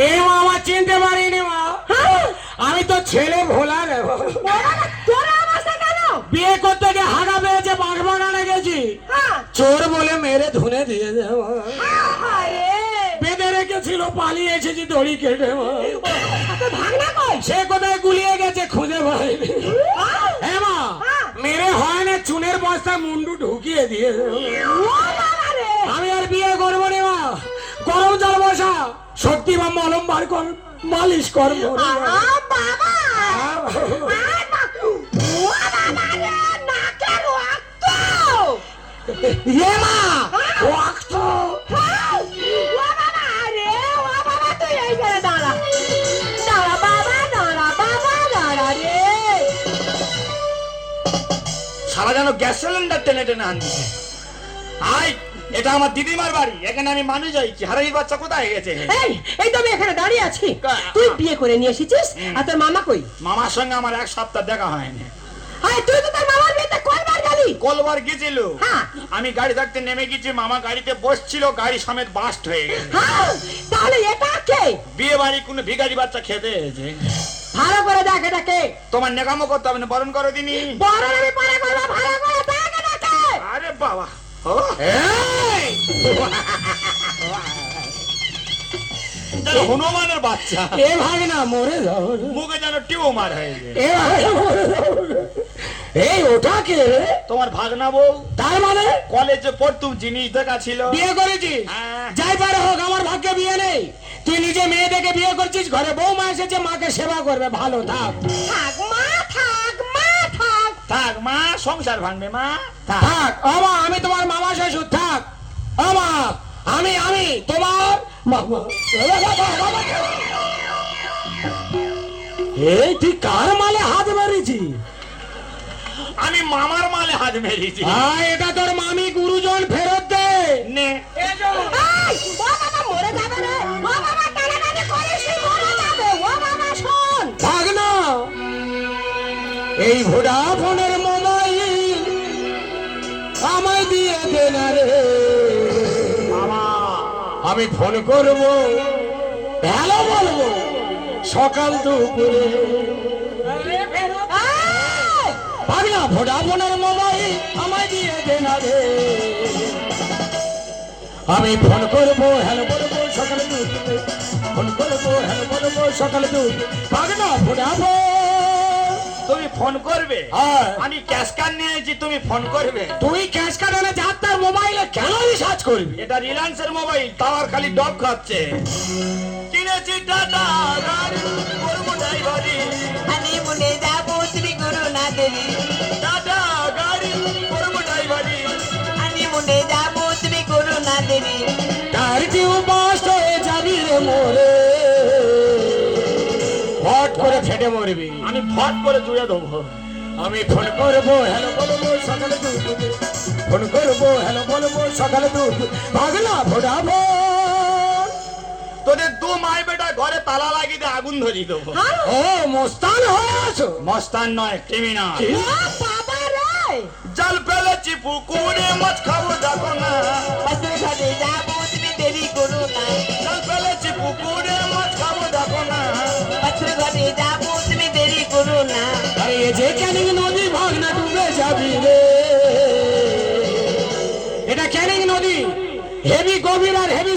এ মা, আমার চিনতে পারিনি মা। আমি তো ছেলে ভোলা রে। বিয়ে করতে গিয়ে হাগা পেয়েছে, বাঁশবাগানে গেছি, চোর বলে মেরে ধুনে দিয়ে বেঁধে রেখেছিল, পালিয়ে এসেছি দড়ি কেটে। সে কোথায় গুলিয়ে গেছে খুঁজে পাইনি। হ্যাঁ মা, মেরে হয় না, চুনের বস্তায় মুন্ডু ঢুকিয়ে দিয়ে। আমি আর বিয়ে করবো না মা। গরম জল বসা, সত্যি বা মলম বার কর, মালিশ কর। সারা যেন গ্যাস সিলিন্ডার টেনে টেনে আনছে। আই, এটা আমার দিদিমার বাড়ি, এখানে আমি মানুষ যাইছি। হারামির বাচ্চা কোথায় গেছে? এই তো আমি এখানে দাঁড়িয়ে আছি। তুই বিয়ে করে নিয়ে এসেছিস, আর তোর মামা কই? মামার সঙ্গে আমার এক সপ্তাহ দেখা হয়নি। তুই তো তোর মামার বিয়েতে কয়বার গেলি? কলবার গেছিল। আমি গাড়ি থাকতে নেমে গেছি, মামা গাড়িতে বসছিল, গাড়ি সমেত বাস্ট হয়ে গেছে। তাহলে এটা কে? বিয়ে বাড়ি কোনো ভিখারি বাচ্চা খেতে এসেছে। ভালো করে দেখ এটা কে। তোমার নেকামো করতে হবে না, বরণ করো দিনি। বরণ আমি পরে করবো, ভালো করে দেখ এটা কে। আরে বাবা, হনুমানের বাচ্চা। এ ভাগে না, মরে যাবো। মুখে যেন টিউমার হয়েছে। এই ওটা কে রে? তোমার ভাগনা বউ। তার মানে কলেজে পড়তুম, জিনিস দেখা ছিল। বিয়ে করেছিস? যাই পারে হোক, আমার ভাগ্যে বিয়ে নেই। তুই নিজে মেয়ে দেখে বিয়ে করছিস, ঘরে বৌমা এসেছে, মাকে সেবা করবে। ভালো থাক। থাক মা, থাক মা, থাক। থাক মা, সংসার ভাঙবে মা। থাক আমা, আমি তোমার মামা শ্বশুর। থাক আমা, আমি তোমার মামা। এই তুই কার মালে হাত মারিছি? আমি মামার মালে হাত মেরেছি। এটা তোর মামি, গুরুজন ফেরত দে। নে, মরে যাবে রে। ও বাবা, টানাটানি করিস নি, মরে যাবে। ও বাবা শোন, থাক না, এই ভোডাফোনের মোবাইল আমায় দিয়ে দে না রে। আমি ফোন করবো, হ্যালো বলবো, সকাল দুপুরে। ভাগনা, ভোডাফোনের মোবাইল আমায় দিয়ে দে না রে। আমি ফোন করবো, হ্যালো বলবো, সকালে দুপুরে। ফোন করবো, হ্যালো বলবো, সকালে দুপুরে। ভাগনা, ভোডাফোন। তুমি ফোন করবে? আমি ক্যাশ কার্ড নিয়েছি, তুমি ফোন করবে? তুই ক্যাশ কার্ড এনে যা, তার মোবাইলে কেন রিচার্জ করবি? এটা রিলায়েন্সের মোবাইল, টাওয়ার খালি ডব খাচ্ছে। কিনেছি টাটা গাড়ি, করবো ড্রাইভারি। হানিমুনে যাবো শ্রী গুরুনাথের। টাটা গাড়ি, করবো ড্রাইভারি। হানিমুনে যাবো শ্রী গুরুনাথের। তার টিউ বাস্ট হয়ে যাবি রে মোরে, ফট করে ফেটে মরবি। আমি ফট করে জুড়ে দেবো। আমি ফোন করবো, হ্যালো বলবো, সকালে দুপুরে। ফোন করবো, হ্যালো বলবো, সকালে দুপুরে। ভাগনা, ভোডাফোন। তোদের দু মাই বেটা ঘরে তালা লাগিয়ে দিয়ে আগুন ধরিয়ে দেবো। ও মস্তান হয়ে আছো? মস্তান নয়, ক্রিমিনাল। বাবা রে, জাল ফেলেছি পুকুরে, মাছ খাবো দেখো না। পাশের ঘরে যাবো তুমি দেরি করো না। জাল ফেলেছি পুকুরে, মাছ খাবো দেখো না। পাশের ঘরে যাবো তুমি দেরি করো না। আরে এ যে ক্যানিং নদী, ভাগনা ডুবে যাবি রে। এটা ক্যানিং নদী, হেভি গভীর আর হেভি